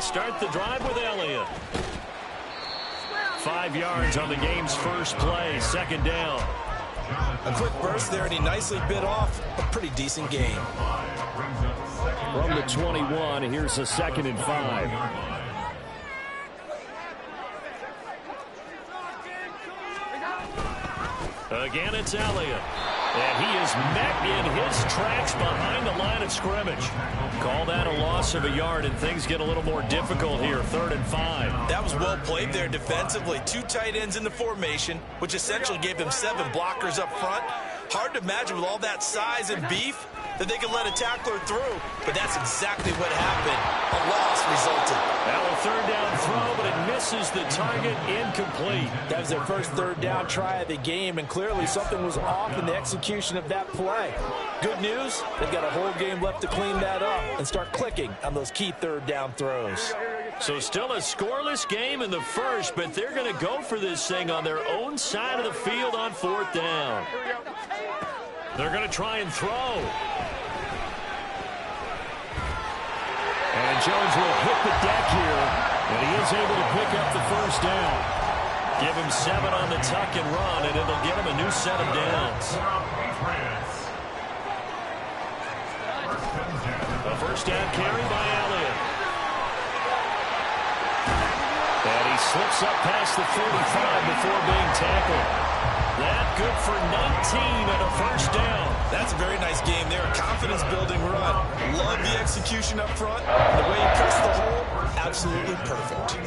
start the drive with Elliott. 5 yards on the game's first play, second down. A quick burst there, and he nicely bit off a pretty decent gain. From the 21, here's a 2nd and 5. Again, it's Elliott. And he is met in his tracks behind the line of scrimmage. Call that a loss of a yard, and things get a little more difficult here. 3rd and 5. That was well played there defensively. 2 tight ends in the formation, which essentially gave them 7 blockers up front. Hard to imagine with all that size and beef that they could let a tackler through, but that's exactly what happened. A loss resulted. Now a 3rd down throw, but it misses the target, incomplete. That was their first 3rd down try of the game, and clearly something was off in the execution of that play. Good news, they've got a whole game left to clean that up and start clicking on those key 3rd down throws. So still a scoreless game in the first, but they're going to go for this thing on their own side of the field on 4th down. They're going to try and throw. And Jones will hit the deck here, and he is able to pick up the first down. Give him 7 on the tuck and run, and it'll give him a new set of downs. A first down carry by Elliott. And he slips up past the 45 before being tackled. That good for 19 and a first down. That's a very nice game there. Confidence-building run. Love the execution up front. And the way he pressed the hole, absolutely perfect. Here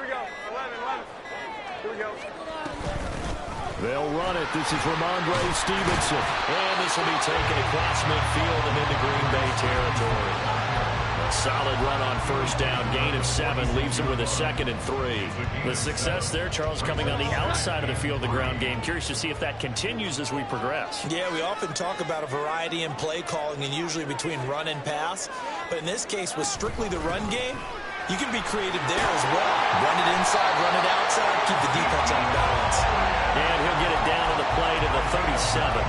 we go. 11. Here we go. They'll run it. This is Ramondre Stevenson. And this will be taken across midfield and into Green Bay territory. A solid run on first down. Gain of 7 leaves him with a 2nd and 3. The success there, Charles, coming on the outside of the field, the ground game. Curious to see if that continues as we progress. Yeah, we often talk about a variety in play calling and usually between run and pass. But in this case, with strictly the run game, you can be creative there as well. Run it inside, run it outside, keep the defense on balance. And he'll get it down to the play to the 37.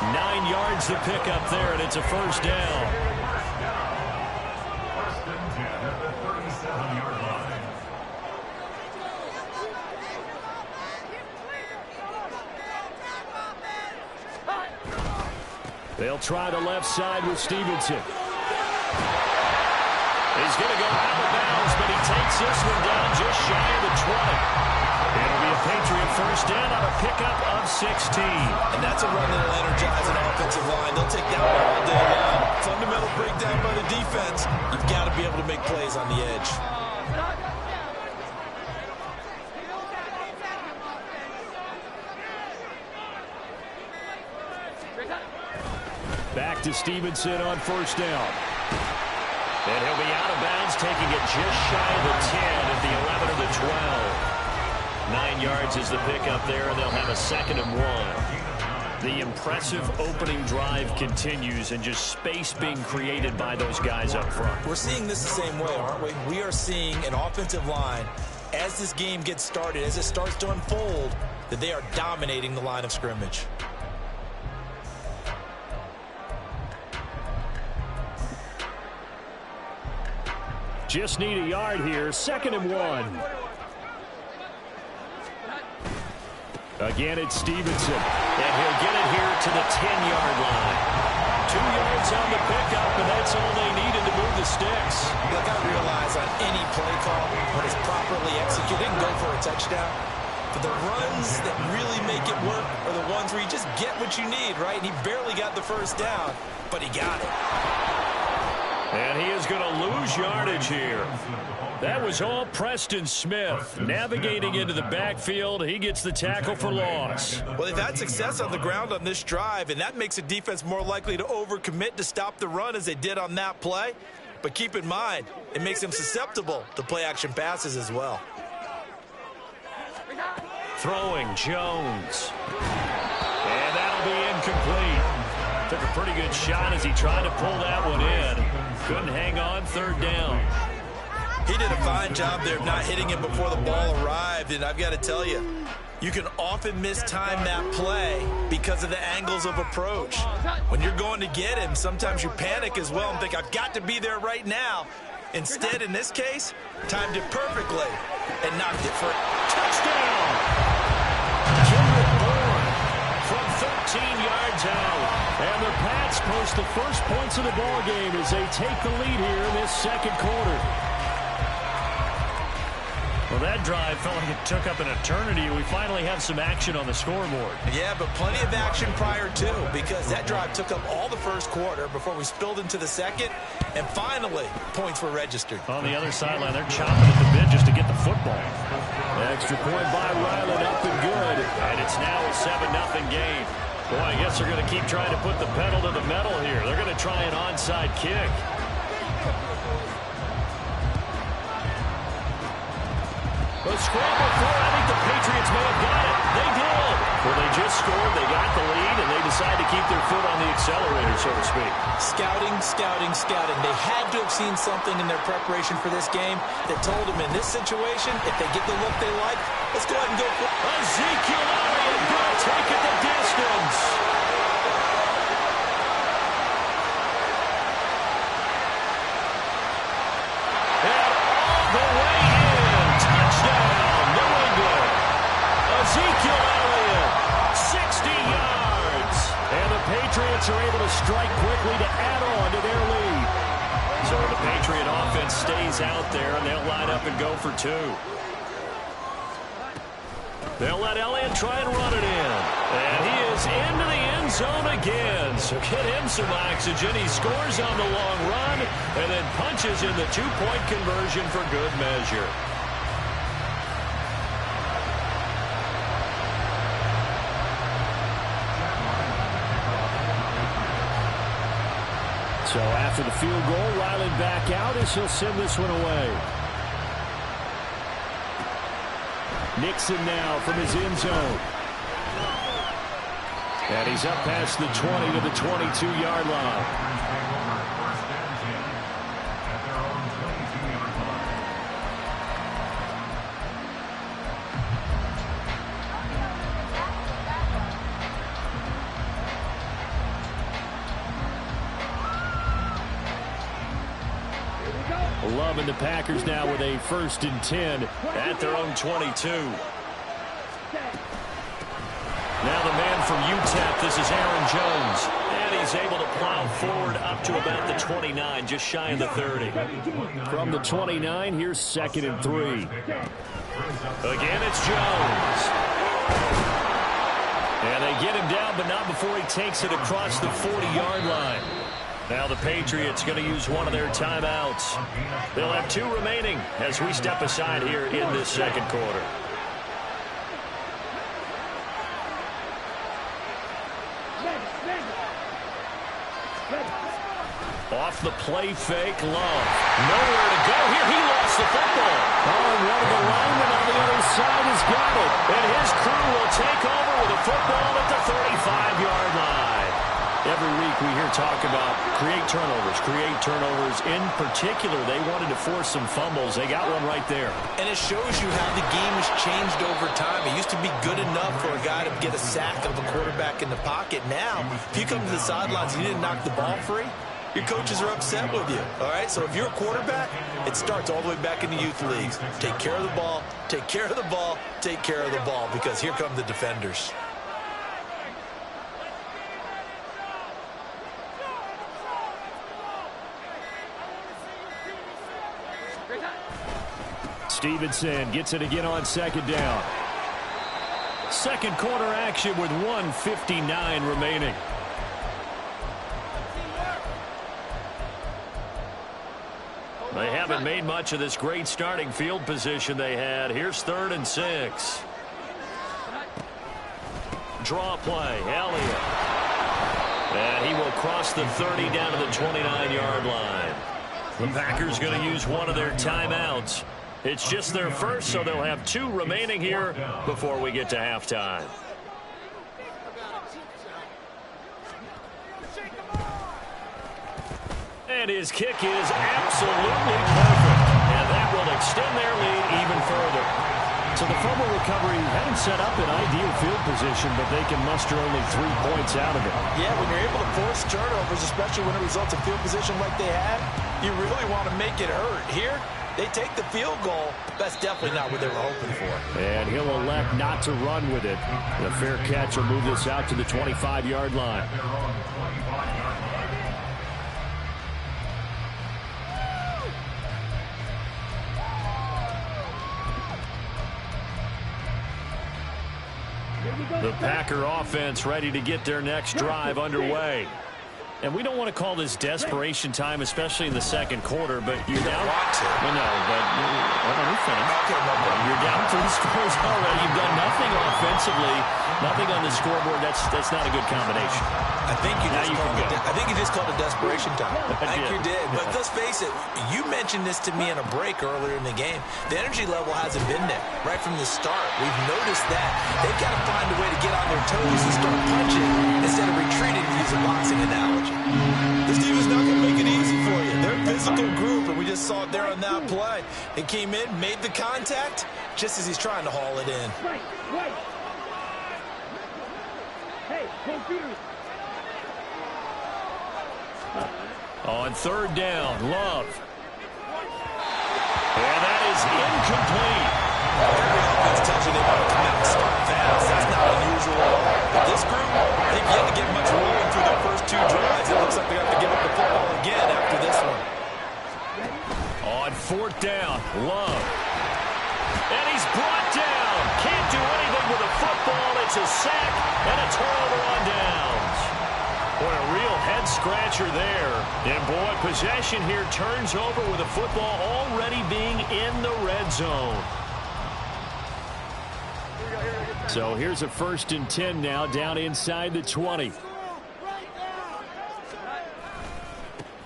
9 yards to pick up there, and it's a first down. They'll try the left side with Stevenson. He's going to go out of bounds, but he takes this one down just shy of the 20. It'll be a Patriot first down on a pickup of 16. And that's a run that'll energize an offensive line. They'll take that one all day long. Fundamental breakdown by the defense. You've got to be able to make plays on the edge. Back to Stevenson on first down. And he'll be out of bounds, taking it just shy of the 10 at the 11 or the 12. 9 yards is the pickup there, and they'll have a 2nd and 1. The impressive opening drive continues, and just space being created by those guys up front. We're seeing this the same way, aren't we? We are seeing an offensive line, as this game gets started, as it starts to unfold, that they are dominating the line of scrimmage. Just need a yard here. 2nd and 1. Again, it's Stevenson. And he'll get it here to the 10-yard line. 2 yards on the pickup, and that's all they needed to move the sticks. Look, I realize on any play call, when it's properly executed, go for a touchdown. But the runs that really make it work are the ones where you just get what you need, right? And he barely got the first down, but he got it. And he is going to lose yardage here. That was all Preston Smith. Navigating into the backfield, he gets the tackle for loss. Well, they've had success on the ground on this drive, and that makes a defense more likely to overcommit to stop the run as they did on that play. But keep in mind, it makes them susceptible to play-action passes as well. Throwing, Jones. And that'll be incomplete. Took a pretty good shot as he tried to pull that one in. Couldn't hang on, 3rd down. He did a fine job there of not hitting him before the ball arrived, and I've got to tell you, You can often mistime that play because of the angles of approach. When you're going to get him, sometimes you panic as well and think, I've got to be there right now. Instead, in this case, timed it perfectly and knocked it for a touchdown. From 13 yards out. And the Pats post the first points of the ball game as they take the lead here in this second quarter. Well, that drive felt like it took up an eternity. We finally have some action on the scoreboard. Yeah, but plenty of action prior to, because that drive took up all the first quarter before we spilled into the second, and finally, points were registered. On the other sideline, they're chopping at the bit just to get the football. Extra point by Ryland, up and good. And it's now a 7-0 game. Boy, I guess they're going to keep trying to put the pedal to the metal here. They're going to try an onside kick. A scramble for it. I think the Patriots may have got it. They did. Well, they just scored. They got the lead, and they decide to keep their foot on the accelerator, so to speak. Scouting, scouting, scouting. They had to have seen something in their preparation for this game that told them in this situation, if they get the look they like, let's go ahead and go for it. Ezekiel Elliott going to take it the distance. And all the way in. Touchdown, New England. Ezekiel Elliott, 60 yards. And the Patriots are able to strike quickly to add on to their lead. So the Patriot offense stays out there, and they'll line up and go for two. They'll let Elliott try and run it in. And he is into the end zone again. So get him some oxygen. He scores on the long run and then punches in the two-point conversion for good measure. So after the field goal, Ryland back out as he'll send this one away. Nixon now from his end zone. And he's up past the 20 to the 22-yard line. Love and the Packers now with a 1st and 10 at their own 22. Now the man from UTEP, this is Aaron Jones. And he's able to plow forward up to about the 29, just shy of the 30. From the 29, here's 2nd and 3. Again, it's Jones. And they get him down, but not before he takes it across the 40-yard line. Now the Patriots going to use one of their timeouts. They'll have 2 remaining as we step aside here in this second quarter. Off the play fake, Love. Nowhere to go here. He lost the football. Oh, and one of the linemen on the other side has got it. And his crew will take over with a football at the 35-yard line. Every week we hear talk about create turnovers. In particular, they wanted to force some fumbles. They got one right there. And it shows you how the game has changed over time. It used to be good enough for a guy to get a sack of a quarterback in the pocket. Now, if you come to the sidelines and you didn't knock the ball free, your coaches are upset with you. All right? So if you're a quarterback, it starts all the way back in the youth leagues. Take care of the ball, take care of the ball, take care of the ball, because here come the defenders. Stevenson gets it again on 2nd down. Second quarter action with 1:59 remaining. They haven't made much of this great starting field position they had. Here's 3rd and 6. Draw play, Elliott. And he will cross the 30 down to the 29-yard line. The Packers going to use one of their timeouts. It's just their first, so they'll have 2 remaining here before we get to halftime. And his kick is absolutely perfect. And that will extend their lead even further. So the fumble recovery hadn't set up an ideal field position, but they can muster only 3 points out of it. Yeah, when you're able to force turnovers, especially when it results in field position like they had, you really want to make it hurt. Here, they take the field goal. That's definitely not what they were hoping for. And he'll elect not to run with it. The fair catch will move this out to the 25-yard line. The Packer offense ready to get their next drive underway. And we don't want to call this desperation time, especially in the second quarter, but you're down. Well, no, but let me finish. You're down 3 scores already. You've done nothing offensively, nothing on the scoreboard. That's not a good combination. I think you just called it desperation time. I think you did. But let's face it, you mentioned this to me in a break earlier in the game. The energy level hasn't been there right from the start. We've noticed that. They've got to find a way to get on their toes and start punching instead of retreating, to use a boxing analogy. This team is not going to make it easy for you. They're a physical group, and we just saw it there on that play. It came in, made the contact, just as he's trying to haul it in. Hey, computer. On third down, Love. And that is incomplete. Every offense tells you they want to come out and start fast. That's not unusual at all. But this group, they've yet to get much rolling through their first 2 drives. It looks like they have to give up the football again after this one. On fourth down, Love. And he's brought down. Can't do anything with the football. It's a sack and a turnover on downs. Boy, a real head-scratcher there. And, boy, possession here turns over with the football already being in the red zone. So here's a 1st and 10 now down inside the 20.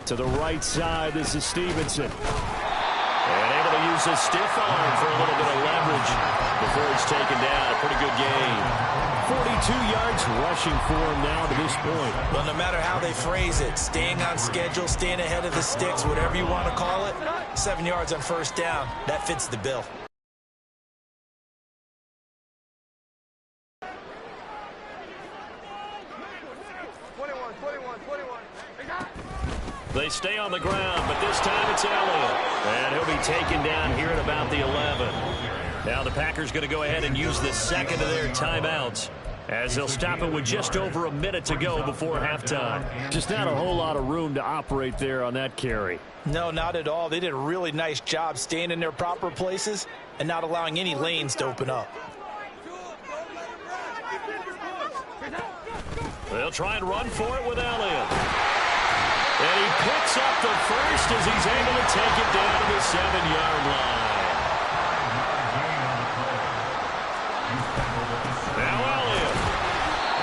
To the right side, this is Stevenson. And able to use his stiff arm for a little bit of leverage before he's taken down. A pretty good gain. 42 yards rushing for him now to this point. Well, no matter how they phrase it, staying on schedule, staying ahead of the sticks, whatever you want to call it, 7 yards on first down, that fits the bill. They stay on the ground, but this time it's Elliott. And he'll be taken down here at about the 11. Now the Packers going to go ahead and use the second of their timeouts, as they'll stop it with just over a minute to go before halftime. Just not a whole lot of room to operate there on that carry. No, not at all. They did a really nice job staying in their proper places and not allowing any lanes to open up. They'll try and run for it with Elliott. And he picks up the first as he's able to take it down to the 7-yard line. Now Elliott.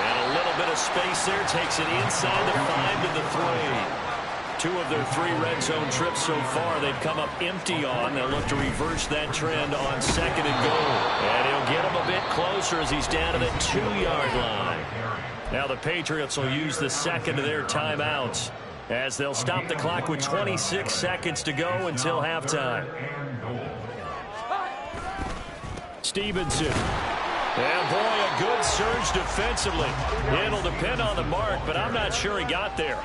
And a little bit of space there. Takes it inside the 5 to the 3. 2 of their 3 red zone trips so far they've come up empty on. They'll look to reverse that trend on 2nd and goal. And he'll get him a bit closer as he's down to the 2-yard line. Now the Patriots will use the second of their timeouts, as they'll stop the clock with 26 seconds to go until halftime. Stevenson. And, boy, a good surge defensively. It'll depend on the mark, but I'm not sure he got there.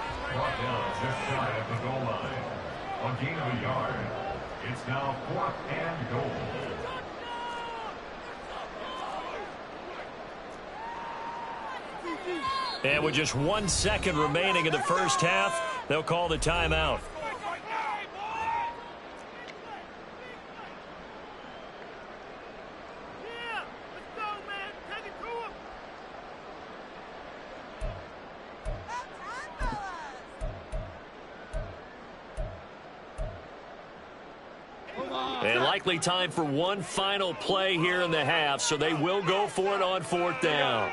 It's now 4th and goal. And with just 1 second remaining in the first half, they'll call the timeout. And likely time for one final play here in the half, so they will go for it on 4th down.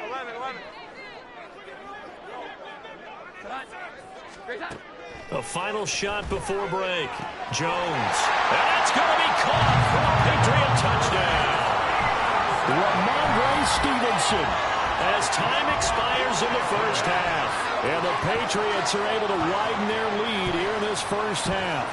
A final shot before break. Jones. And that's going to be caught for a Patriot touchdown. Ramondre Stevenson, as time expires in the first half. And the Patriots are able to widen their lead here in this first half.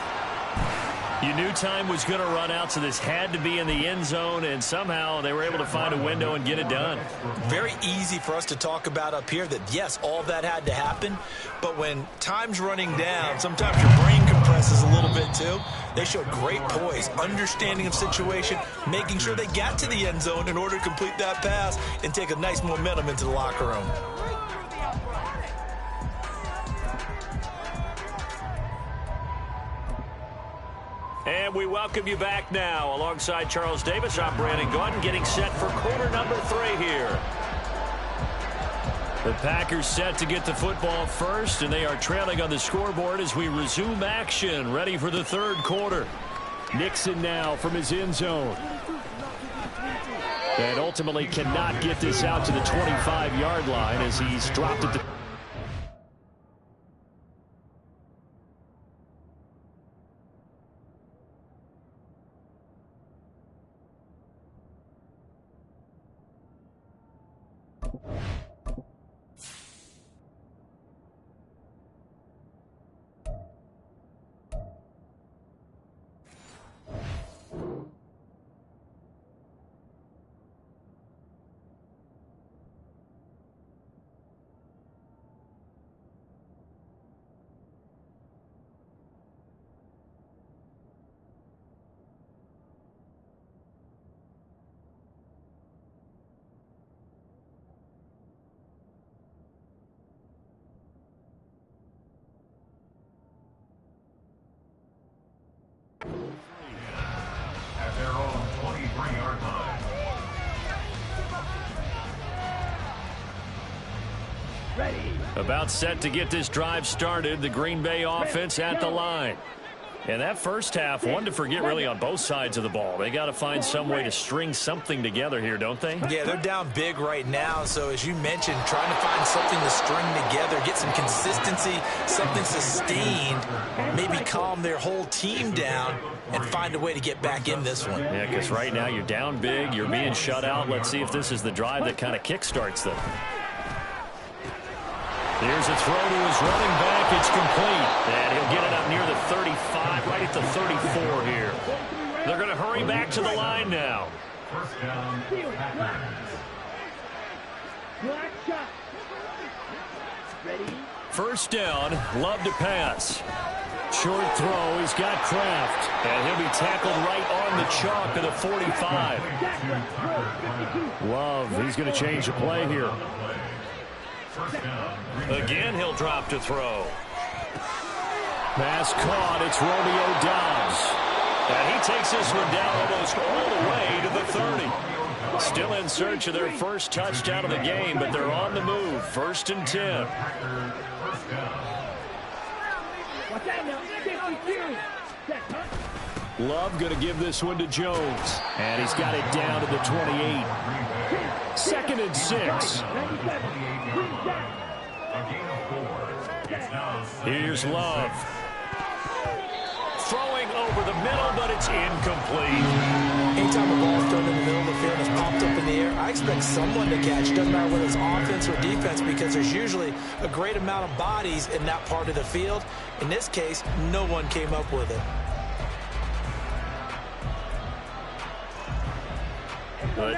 You knew time was going to run out, so this had to be in the end zone, and somehow they were able to find a window and get it done. Very easy for us to talk about up here that, yes, all that had to happen, but when time's running down, sometimes your brain compresses a little bit too. They showed great poise, understanding of situation, making sure they got to the end zone in order to complete that pass and take a nice momentum into the locker room. And we welcome you back now. Alongside Charles Davis, I'm Brandon Gaudin, getting set for quarter number 3 here. The Packers set to get the football first, and they are trailing on the scoreboard as we resume action, ready for the third quarter. Nixon now from his end zone. And ultimately cannot get this out to the 25-yard line as he's dropped it to... At their own 23-yard line. About set to get this drive started, the Green Bay offense at the line. And that first half, one to forget really on both sides of the ball. They got to find some way to string something together here, don't they? Yeah, they're down big right now, so as you mentioned, trying to find something to string together, get some consistency, something sustained, maybe calm their whole team down and find a way to get back in this one. Yeah, because right now you're down big, you're being shut out. Let's see if this is the drive that kind of kickstarts them. Here's a throw to his running back. It's complete. And he'll get it up near the 35, right at the 34 here. They're going to hurry back to the line now. First down, Packers. First down, Love to pass. Short throw, he's got Kraft. And he'll be tackled right on the chalk of the 45. Love, he's going to change the play here. Again, he'll drop to throw. Pass caught. It's Romeo Doubs. And he takes this one down almost all the way to the 30. Still in search of their first touchdown of the game, but they're on the move. First and 10. Love going to give this one to Jones. And he's got it down to the 28. Second and 6. Here's Love. Throwing over the middle, but it's incomplete. Anytime a ball's thrown in the middle of the field and is popped up in the air, I expect someone to catch. Doesn't matter whether it's offense or defense, because there's usually a great amount of bodies in that part of the field. In this case, no one came up with it.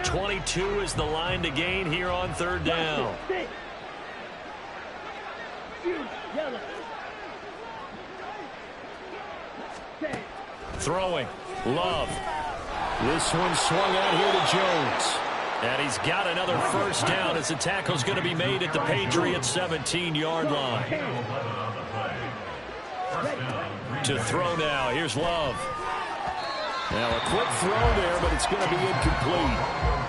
22 is the line to gain here on third down. Throwing. Love. This one swung out here to Jones. And he's got another first down as the tackle's going to be made at the Patriots' 17-yard line. To throw now. Here's Love. Now a quick throw there, but it's going to be incomplete.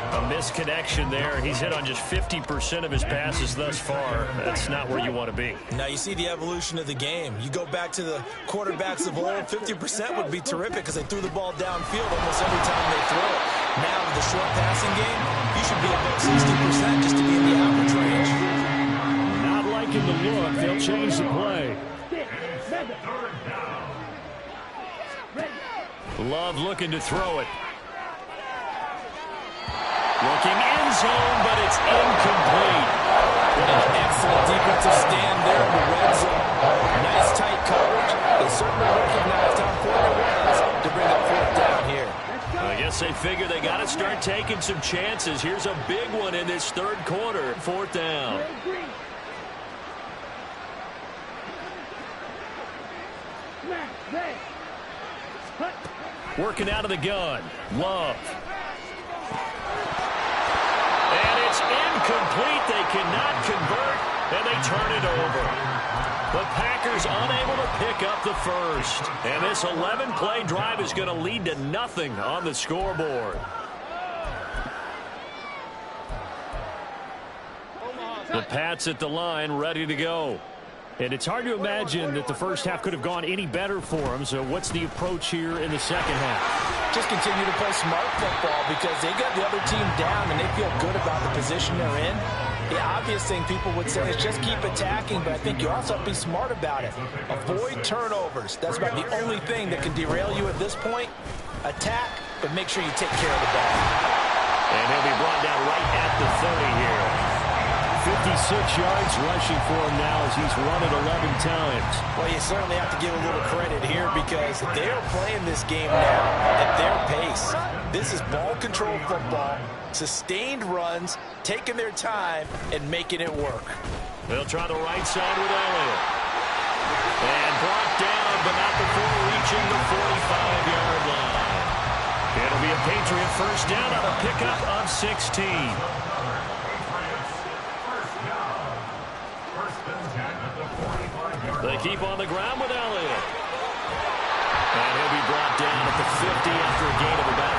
A misconnection there. He's hit on just 50% of his passes thus far. That's not where you want to be. Now you see the evolution of the game. You go back to the quarterbacks of old, 50% would be terrific because they threw the ball downfield almost every time they throw it. Now with the short passing game, you should be above 60% just to be in the average range. Not liking the look. They'll change the play. Love looking to throw it. Looking end zone, but it's incomplete. What an excellent defensive stand there in the red zone. Nice tight coverage. They certainly recognized how important it was to guess they figure they got to start taking some chances. Here's a big one in this third quarter. 4th down. Working out of the gun. Love. And it's incomplete. They cannot convert, and they turn it over. The Packers unable to pick up the first. And this 11-play drive is going to lead to nothing on the scoreboard. The Pats at the line, ready to go. And it's hard to imagine that the first half could have gone any better for them. So what's the approach here in the second half? Just continue to play smart football because they got the other team down and they feel good about the position they're in. The obvious thing people would say is just keep attacking, but I think you also have to be smart about it. Avoid turnovers. That's about the only thing that can derail you at this point. Attack, but make sure you take care of the ball. And he'll be brought down right at the 30 here. 56 yards rushing for him now as he's run it 11 times. Well, you certainly have to give a little credit here because they're playing this game now at their pace. This is ball control football, sustained runs, taking their time, and making it work. They'll try the right side with Elliott. And brought down, but not before reaching the 45-yard line. It'll be a Patriot first down on a pickup of 16. They keep on the ground with Elliott. And he'll be brought down at the 50 after a gain of about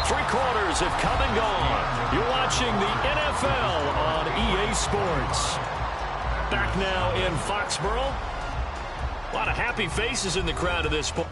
5. 3 quarters have come and gone. You're watching the NFL on EA Sports. Back now in Foxborough. A lot of happy faces in the crowd of this point.